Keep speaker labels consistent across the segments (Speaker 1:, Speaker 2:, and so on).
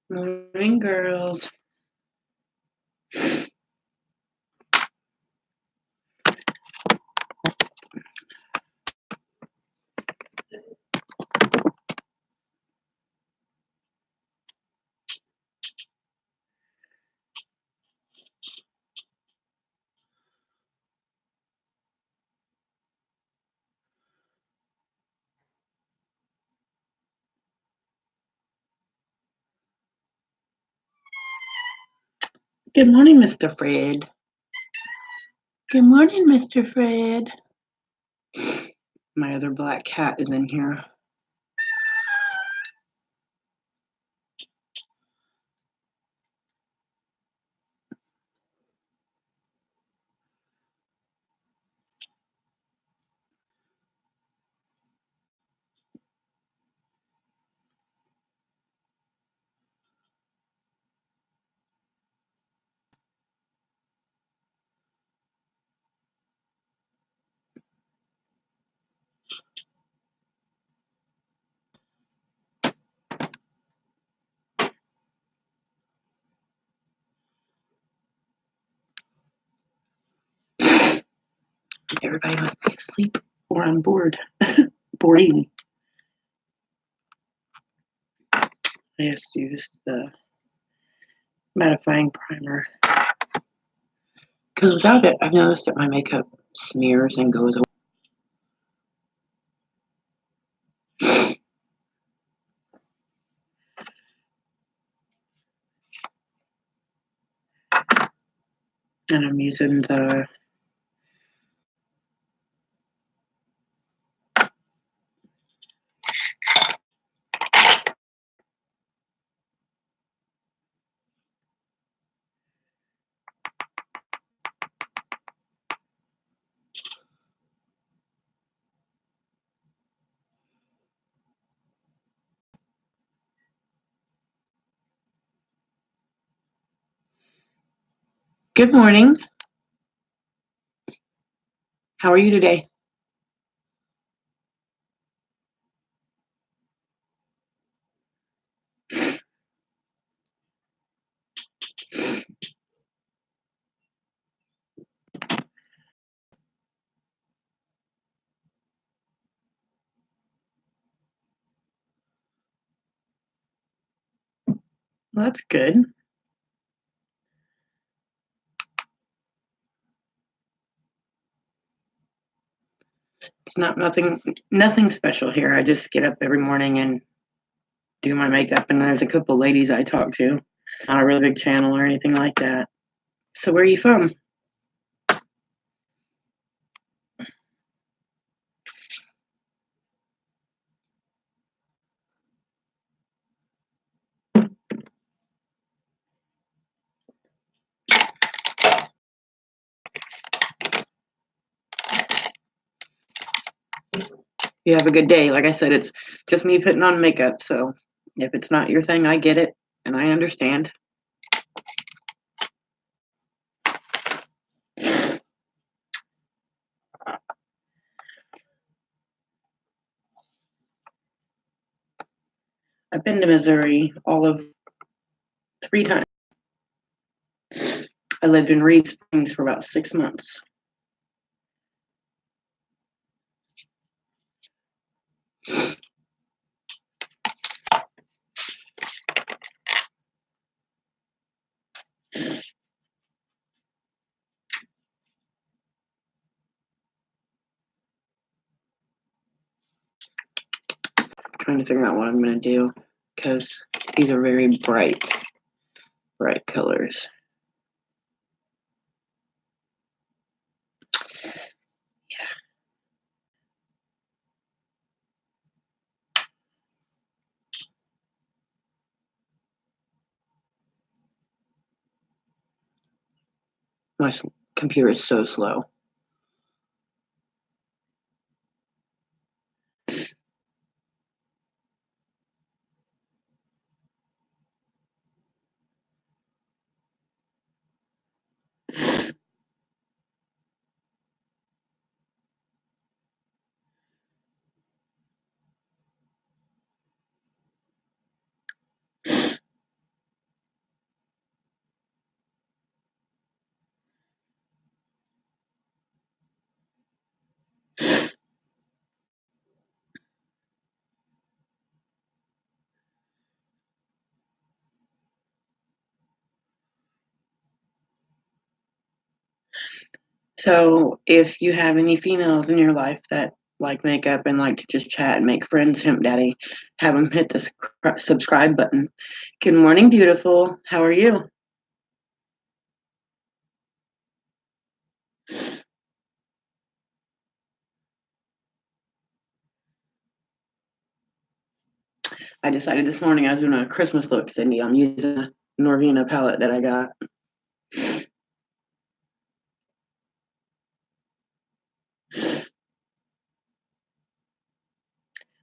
Speaker 1: Morning, girls. Good morning, Mr. Fred. Good morning, Mr. Fred. My other black cat is in here. Everybody must be asleep or on board. Boarding. I just used the mattifying primer. Because without it, I've noticed that my makeup smears and goes away. And I'm using the Good morning. How are you today? Well, that's good. It's nothing special here. I just get up every morning and do my makeup, and there's a couple ladies I talk to. It's not a really big channel or anything like that. So where are you from? You have a good day. Like I said, it's just me putting on makeup. So if it's not your thing, I get it and I understand. I've been to Missouri all of 3 times. I lived in Reed Springs for about 6 months. Trying to figure out what I'm going to do because these are very bright colors. My computer is so slow. So if you have any females in your life that like makeup and like to just chat and make friends, Hemp Daddy, have them hit the subscribe button. Good morning, beautiful. How are you? I decided this morning I was doing a Christmas look, Cindy. I'm using a Norvina palette that I got.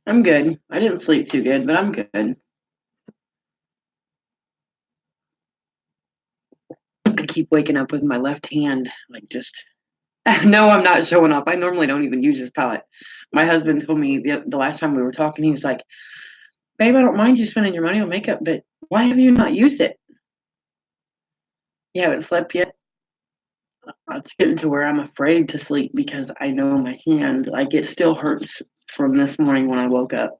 Speaker 1: I'm good. I didn't sleep too good, but I'm good. I keep waking up with my left hand, like just. No, I'm not showing off. I normally don't even use this palette. My husband told me the last time we were talking, he was like, "Babe, I don't mind you spending your money on makeup, but why have you not used it? You haven't slept yet." It's getting to where I'm afraid to sleep because I know my hand, like it still hurts from this morning when I woke up.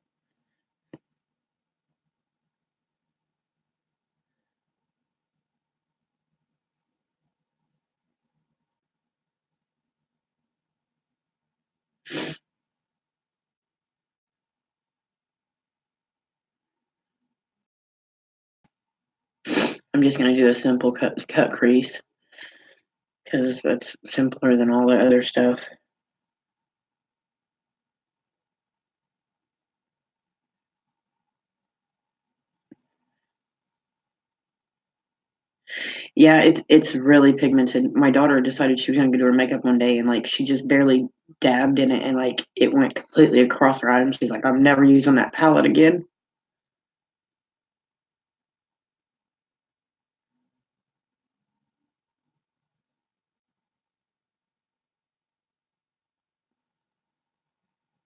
Speaker 1: I'm just gonna do a simple cut crease because that's simpler than all the other stuff. Yeah, it's really pigmented. My daughter decided she was gonna do her makeup one day and like she just barely dabbed in it and like it went completely across her eye and she's like, I'm never using that palette again.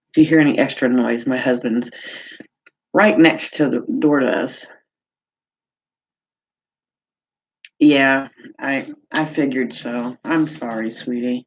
Speaker 1: If you hear any extra noise, my husband's right next to the door to us. Yeah, I figured so. I'm sorry, sweetie.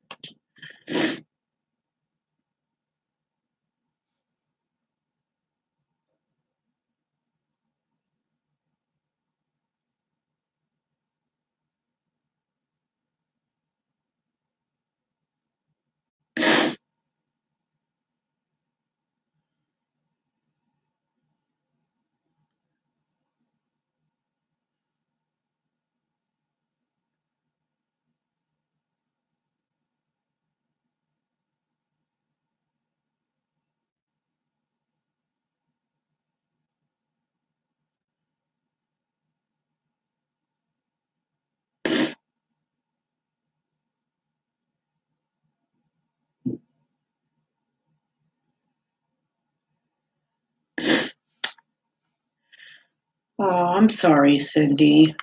Speaker 1: Oh, I'm sorry, Cindy.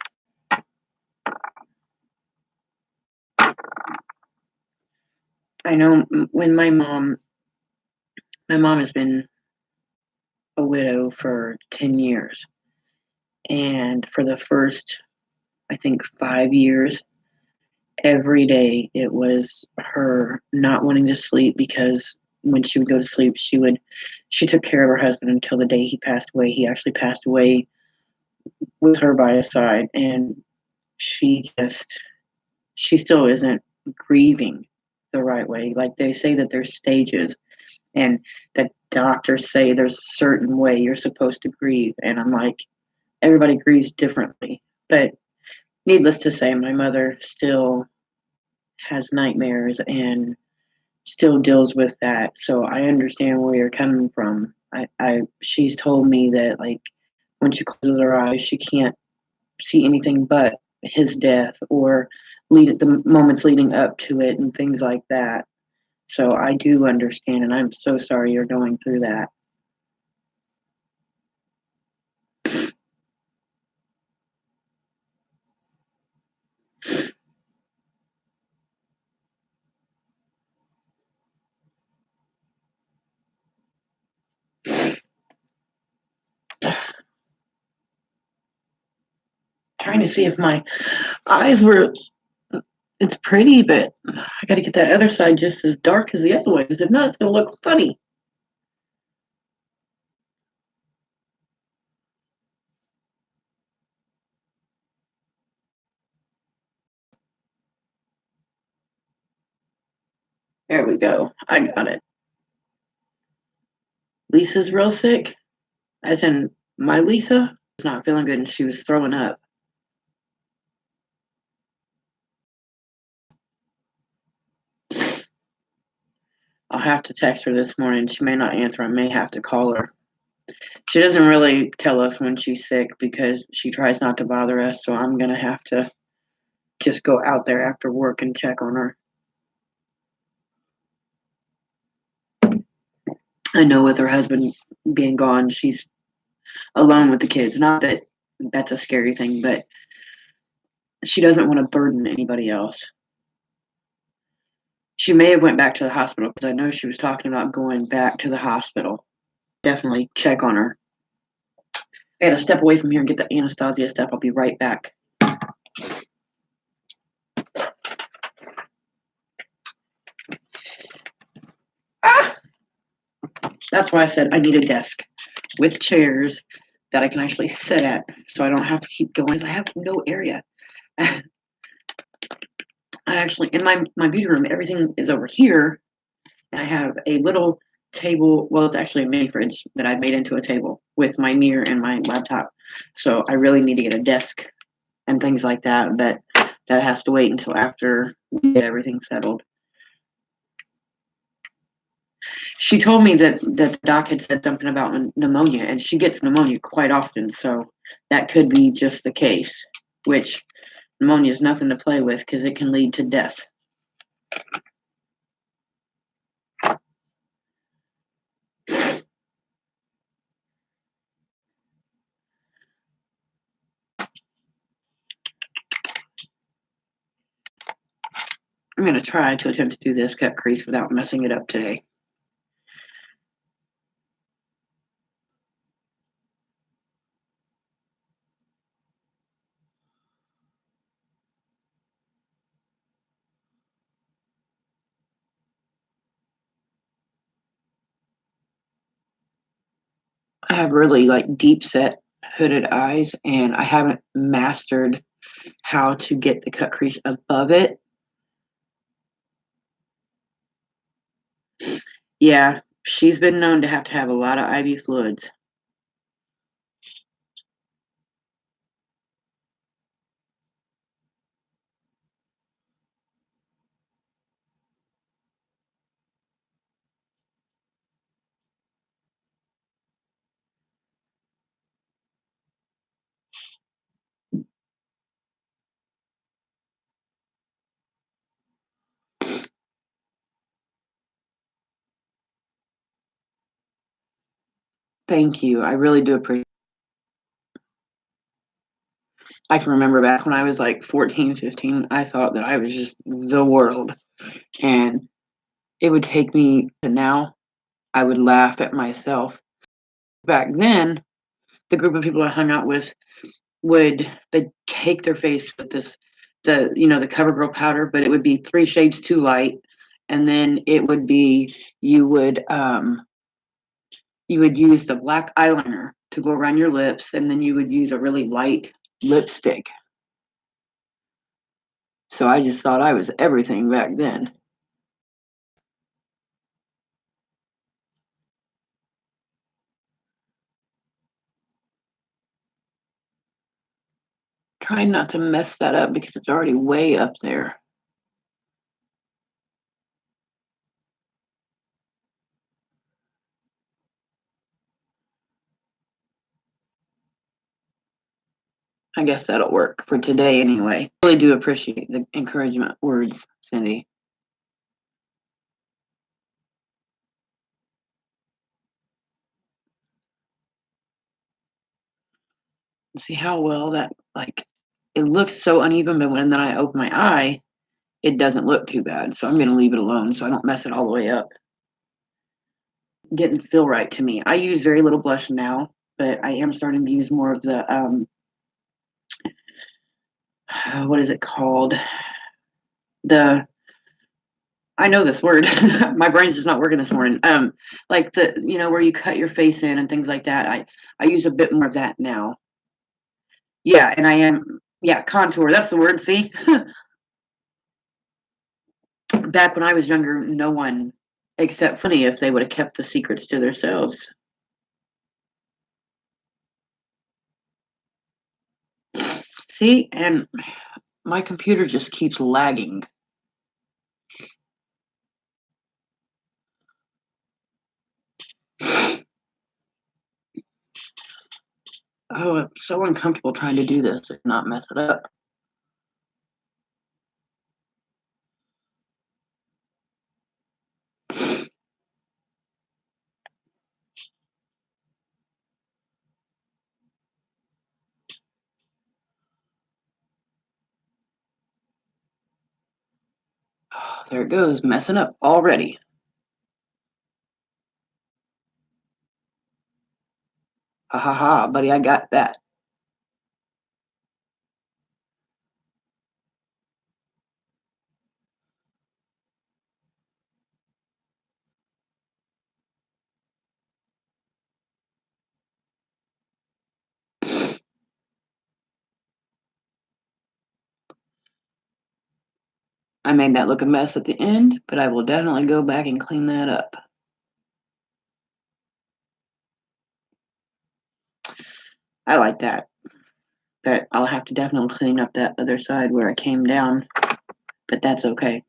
Speaker 1: I know when my mom has been a widow for 10 years. And for the first, I think, 5 years, every day it was her not wanting to sleep because when she would go to sleep, she took care of her husband until the day he passed away. He actually passed away with her by his side. And she still isn't grieving the right way. Like they say that there's stages and that doctors say there's a certain way you're supposed to grieve. And I'm like, everybody grieves differently. But needless to say, my mother still has nightmares and still deals with that. So I understand where you're coming from. She's told me that like when she closes her eyes, she can't see anything but his death or lead the moments leading up to it and things like that. So I do understand, and I'm so sorry you're going through that. Trying to see if my eyes were. It's pretty, but I got to get that other side just as dark as the other one, because if not, it's going to look funny. There we go. I got it. Lisa's real sick, as in my Lisa was not feeling good and she was throwing up. I'll have to text her this morning. She may not answer. I may have to call her. She doesn't really tell us when she's sick because she tries not to bother us. So I'm going to have to just go out there after work and check on her. I know with her husband being gone, she's alone with the kids. Not that that's a scary thing, but she doesn't want to burden anybody else. She may have went back to the hospital because I know she was talking about going back to the hospital. Definitely check on her. I gotta step away from here and get the Anastasia stuff. I'll be right back. Ah! That's why I said I need a desk with chairs that I can actually sit at so I don't have to keep going. I have no area. I actually, in my beauty room, everything is over here. And I have a little table. Well, it's actually a mini fridge that I made into a table with my mirror and my laptop. So I really need to get a desk and things like that. But that has to wait until after we get everything settled. She told me that the doc had said something about pneumonia, and she gets pneumonia quite often. So that could be just the case, which pneumonia is nothing to play with because it can lead to death. I'm going to try to attempt to do this cut crease without messing it up today. I have really like deep set hooded eyes, and I haven't mastered how to get the cut crease above it. Yeah, she's been known to have a lot of IV fluids. Thank you. I really do appreciate it. I can remember back when I was like 14, 15, I thought that I was just the world. And it would take me to now, I would laugh at myself. Back then, the group of people I hung out with they'd cake their face with the CoverGirl powder, but it would be 3 shades too light. And then it would be you would use the black eyeliner to go around your lips, and then you would use a really light lipstick. So I just thought I was everything back then. Trying not to mess that up because it's already way up there. I guess that'll work for today anyway. I really do appreciate the encouragement words, Cindy. See how well that, like, it looks so uneven, but when then I open my eye, it doesn't look too bad. So I'm going to leave it alone so I don't mess it all the way up. Didn't feel right to me. I use very little blush now, but I am starting to use more of the what is it called? The I know this word. My brain's just not working this morning. Like where you cut your face in and things like that. I use a bit more of that now. Yeah, and I am contour. That's the word. See, back when I was younger, no one, except funny if they would have kept the secrets to themselves. See, and my computer just keeps lagging. Oh, I'm so uncomfortable trying to do this and not mess it up. Oh, there it goes, messing up already. Ha ha ha, buddy, I got that. I made that look a mess at the end, but I will definitely go back and clean that up. I like that. But I'll have to definitely clean up that other side where I came down, but that's okay.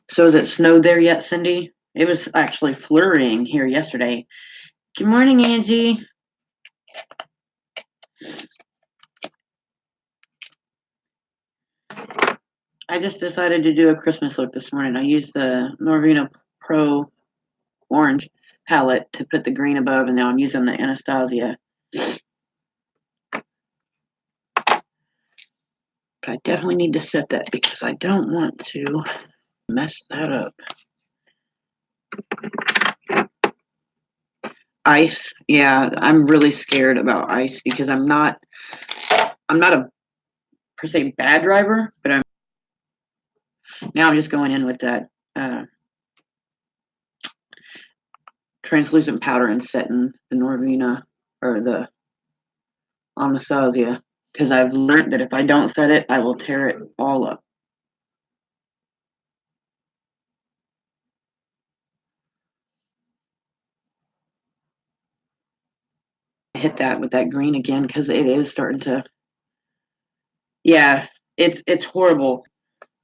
Speaker 1: So has it snowed there yet, Cindy? It was actually flurrying here yesterday. Good morning, Angie. I just decided to do a Christmas look this morning. I used the Norvina Pro Orange palette to put the green above, and now I'm using the Anastasia. But I definitely need to set that because I don't want to mess that up. Ice, yeah, I'm really scared about ice because I'm not a per se bad driver, but I'm just going in with that translucent powder and setting the Norvina or the Anastasia because I've learned that if I don't set it, I will tear it all up. Hit that with that green again because it is starting to. Yeah, it's horrible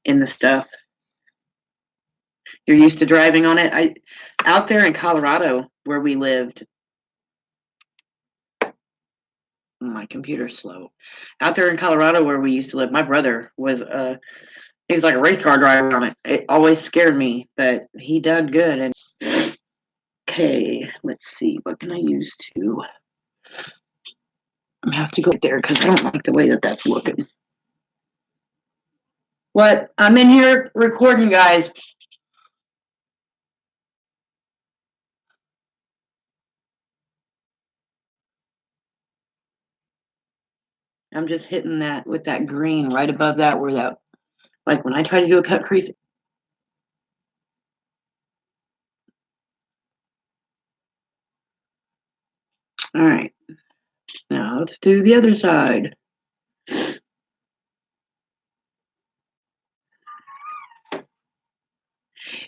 Speaker 1: in the stuff. You're used to driving on it. Out there in Colorado where we lived. My computer's slow. Out there in Colorado where we used to live, my brother was he was like a race car driver on it. It always scared me, but he did good. And okay, let's see, what can I use to? I'm gonna have to go there because I don't like the way that that's looking. What? I'm in here recording, guys. I'm just hitting that with that green right above that where that, like when I try to do a cut crease. All right, now let's do the other side.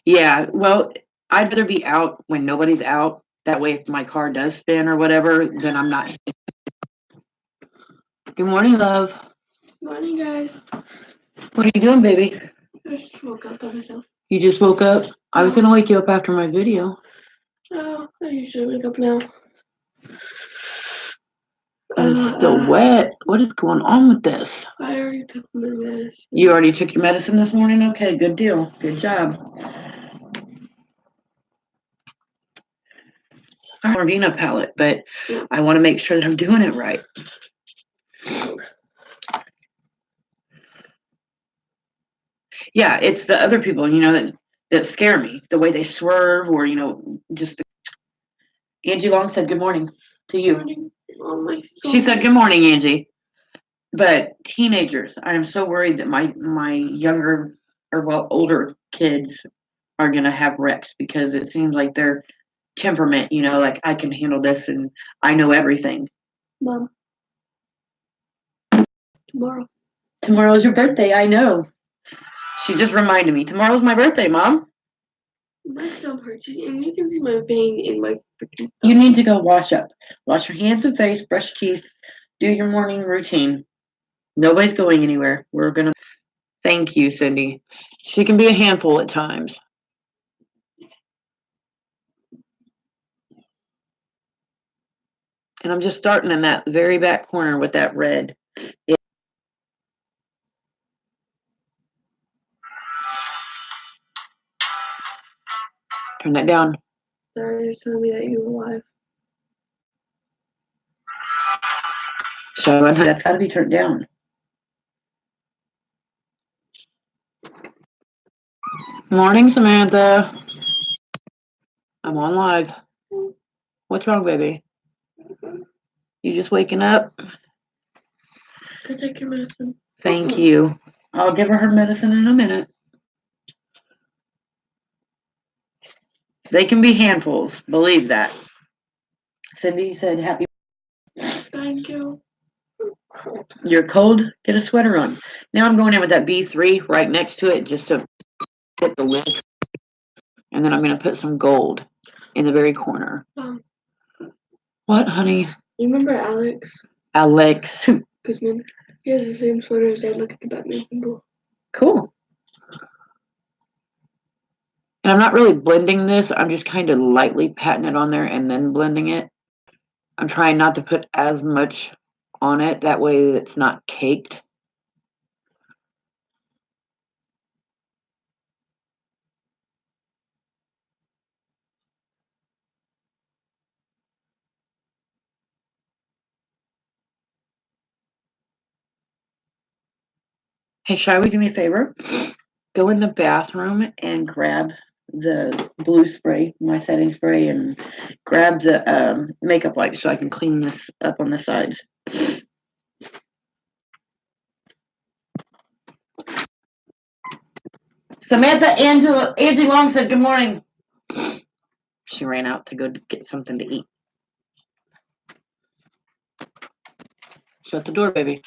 Speaker 1: Yeah, well, I'd rather be out when nobody's out. That way, if my car does spin or whatever, then I'm not. Good morning, love.
Speaker 2: Morning, guys.
Speaker 1: What are you doing, baby?
Speaker 2: I just woke up by myself.
Speaker 1: You just woke up? I was gonna wake you up after my video.
Speaker 2: Oh, I usually wake up now.
Speaker 1: It's still wet. What is going on with this?
Speaker 2: I already took my medicine.
Speaker 1: You already took your medicine this morning? Okay, good deal. Good job. Norvina palette, but I want to make sure that I'm doing it right. Yeah, it's the other people, that scare me. The way they swerve, or just. Angie Long said good morning to you.
Speaker 2: Morning. Oh,
Speaker 1: she said good morning, Angie. But teenagers, I am so worried that my younger or older kids are gonna have wrecks because it seems like their temperament, like I can handle this and I know everything.
Speaker 2: Mom. Tomorrow.
Speaker 1: Tomorrow's your birthday, I know. She just reminded me. Tomorrow's my birthday, Mom.
Speaker 2: My thumb hurts, and you can see my vein in my freaking
Speaker 1: You
Speaker 2: thumb.
Speaker 1: need to go wash up. Wash your hands and face, brush teeth, do your morning routine. Nobody's going anywhere. We're gonna. Thank you, Cindy. She can be a handful at times. And I'm just starting in that very back corner with that red. Turn that down.
Speaker 2: Sorry, you're telling me that you were alive.
Speaker 1: So that's got to be turned down. Morning, Samantha. I'm on live. What's wrong, baby? You just waking up?
Speaker 2: Go take your medicine.
Speaker 1: Thank you. I'll give her medicine in a minute. They can be handfuls. Believe that. Cindy said happy.
Speaker 2: Thank you.
Speaker 1: You're cold? Get a sweater on. Now I'm going in with that B3 right next to it just to get the lid. And then I'm going to put some gold in the very corner. What, honey?
Speaker 2: You remember Alex
Speaker 1: Alex.
Speaker 2: Guzman? He has the same sweater as Dad. Look at the Batman symbol.
Speaker 1: Cool. And I'm not really blending this. I'm just kind of lightly patting it on there and then blending it. I'm trying not to put as much on it. That way it's not caked. Hey, Shy, would you do me a favor? Go in the bathroom and grab the blue spray, my setting spray, and grab the makeup wipe so I can clean this up on the sides. Samantha Angie Long said good morning. She ran out to go get something to eat. Shut the door, baby.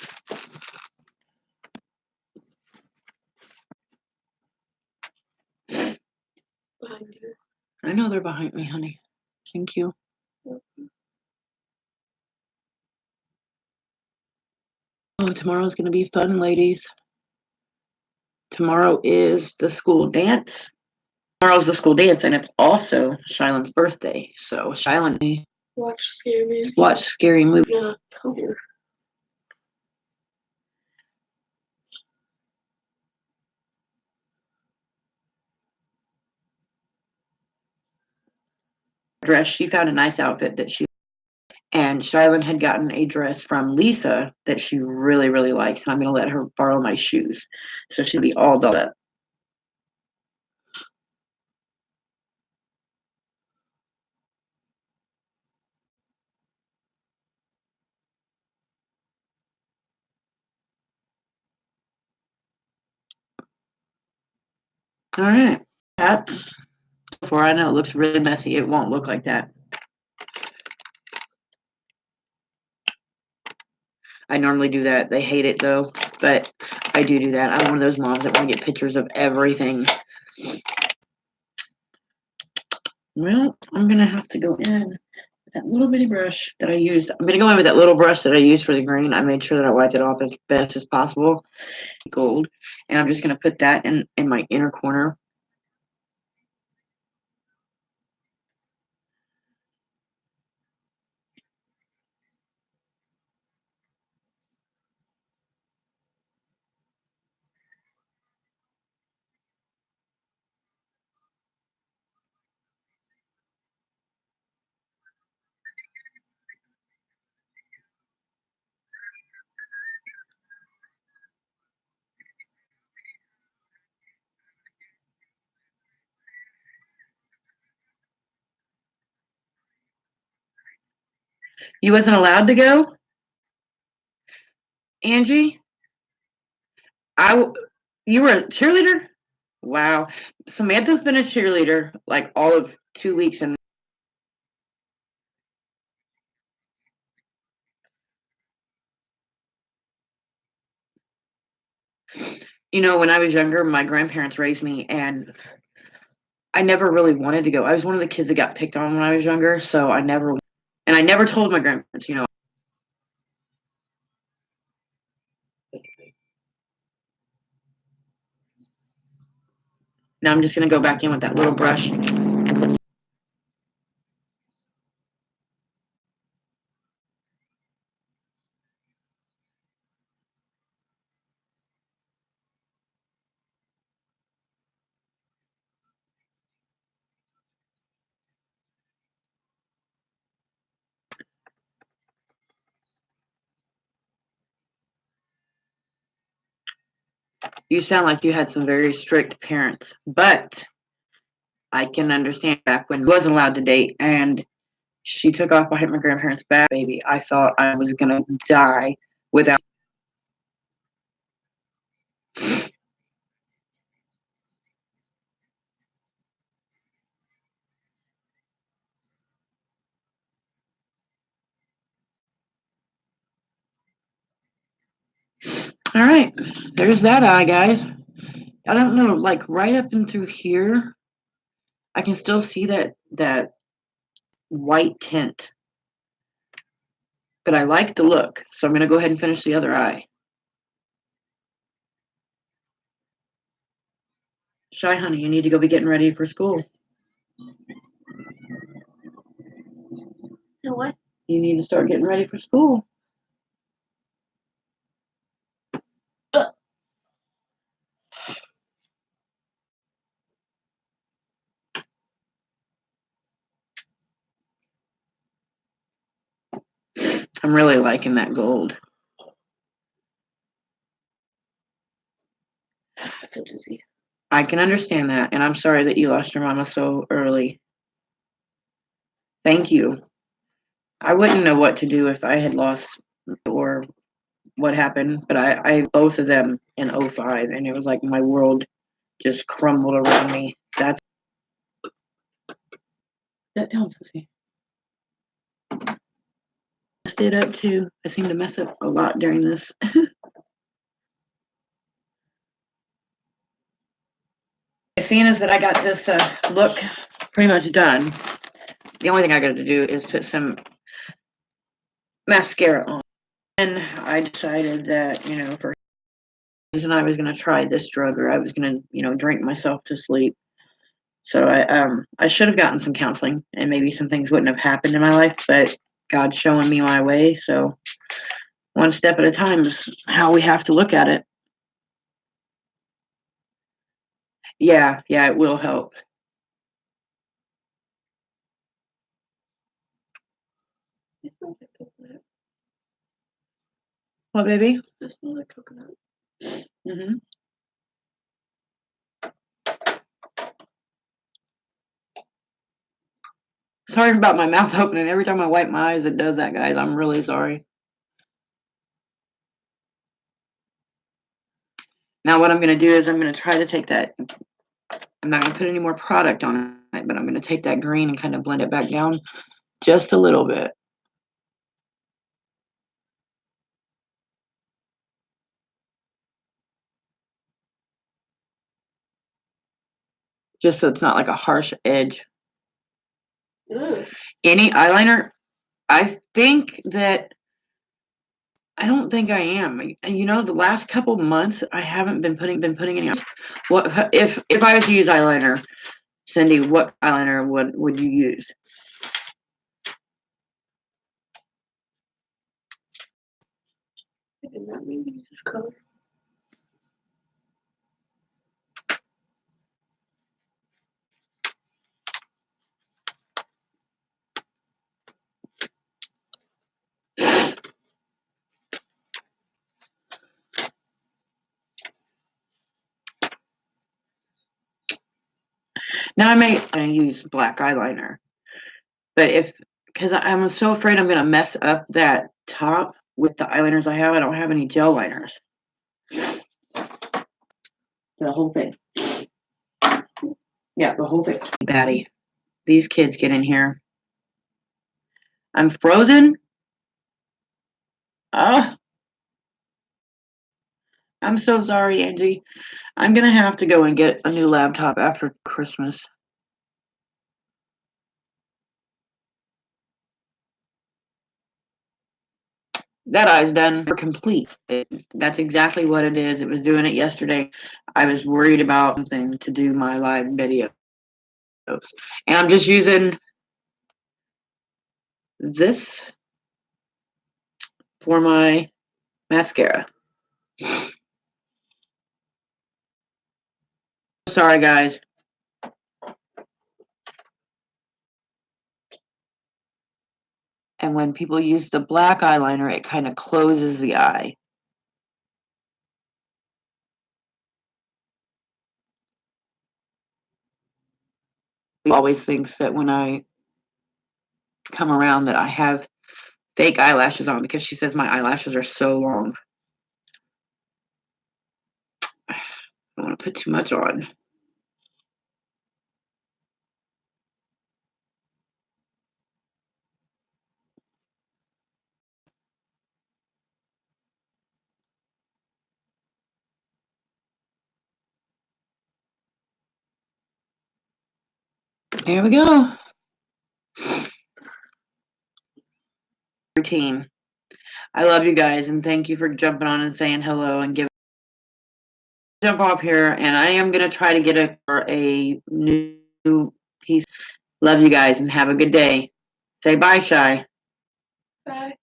Speaker 2: Behind you.
Speaker 1: I know they're behind me, honey. Thank you. Oh, tomorrow's going to be fun, ladies. Tomorrow is the school dance. Tomorrow's the school dance, and it's also Shylon's birthday. So, Shylon,
Speaker 2: Watch scary movies.
Speaker 1: watch scary movies.
Speaker 2: Yeah, tell her.
Speaker 1: Dress. She found a nice outfit that she. And Shylon had gotten a dress from Lisa that she really, really likes. And I'm going to let her borrow my shoes. So she'll be all dolled up. All right. That, before I know, it looks really messy. It won't look like that. I normally do that. They hate it though, but I do that. I'm one of those moms that want to get pictures of everything. Well, I'm going to have to go in with that little bitty brush that I used. I'm going to go in with that little brush that I used for the green. I made sure that I wiped it off as best as possible. Gold. And I'm just going to put that in my inner corner. You wasn't allowed to go? Angie? You were a cheerleader? Wow. Samantha's been a cheerleader like all of 2 weeks and when I was younger, my grandparents raised me, and I never really wanted to go. I was one of the kids that got picked on when I was younger, so I never told my grandparents. Now I'm just gonna go back in with that little brush. You sound like you had some very strict parents, but I can understand back when I wasn't allowed to date and she took off behind my grandparents' back, baby. I thought I was gonna die without. All right, there's that eye, guys. I don't know, like right up and through here, I can still see that white tint, but I like the look, so I'm gonna go ahead and finish the other eye. Shy honey, you need to go be getting ready for school.
Speaker 2: You know what?
Speaker 1: You need to start getting ready for school. I'm really liking that gold.
Speaker 2: I feel dizzy.
Speaker 1: I can understand that, and I'm sorry that you lost your mama so early. Thank you. I wouldn't know what to do if I had lost or what happened, but I both of them in '05, and it was like my world just crumbled around me. That helps. I stayed up too. I seem to mess up a lot during this. Seeing as that I got this look pretty much done, the only thing I got to do is put some mascara on. And I decided that, for reason I was going to try this drug or I was going to, drink myself to sleep. So I should have gotten some counseling and maybe some things wouldn't have happened in my life, but God's showing me my way. So one step at a time is how we have to look at it. Yeah, it will help.
Speaker 2: It smells like coconut.
Speaker 1: What, baby?
Speaker 2: It smells like coconut.
Speaker 1: Mm-hmm. Sorry about my mouth opening. Every time I wipe my eyes, it does that, guys. I'm really sorry. Now what I'm going to do is I'm going to try to take that. I'm not going to put any more product on it, but I'm going to take that green and kind of blend it back down just a little bit. Just so it's not like a harsh edge.
Speaker 2: Ugh.
Speaker 1: Any eyeliner, I don't think I am. And the last couple months I haven't been putting any on. What if I was to use eyeliner, Cindy, what eyeliner would you use?
Speaker 2: I did not mean to use this color.
Speaker 1: Now I may use black eyeliner, but because I'm so afraid I'm gonna mess up that top with the eyeliners I have. I don't have any gel liners. The whole thing. Yeah, the whole thing. Batty. These kids get in here. I'm frozen. Oh, I'm so sorry, Angie. I'm gonna have to go and get a new laptop after Christmas. That eye's done. We're complete. That's exactly what it is. It was doing it yesterday. I was worried about something to do my live videos. And I'm just using this for my mascara. Sorry, guys. And when people use the black eyeliner, it kind of closes the eye. Always thinks that when I come around that I have fake eyelashes on because she says my eyelashes are so long. I don't want to put too much on. There we go. Routine. I love you guys and thank you for jumping on and saying hello and jump off here. And I am gonna try to get a new piece. Love you guys and have a good day. Say bye, Shy.
Speaker 2: Bye.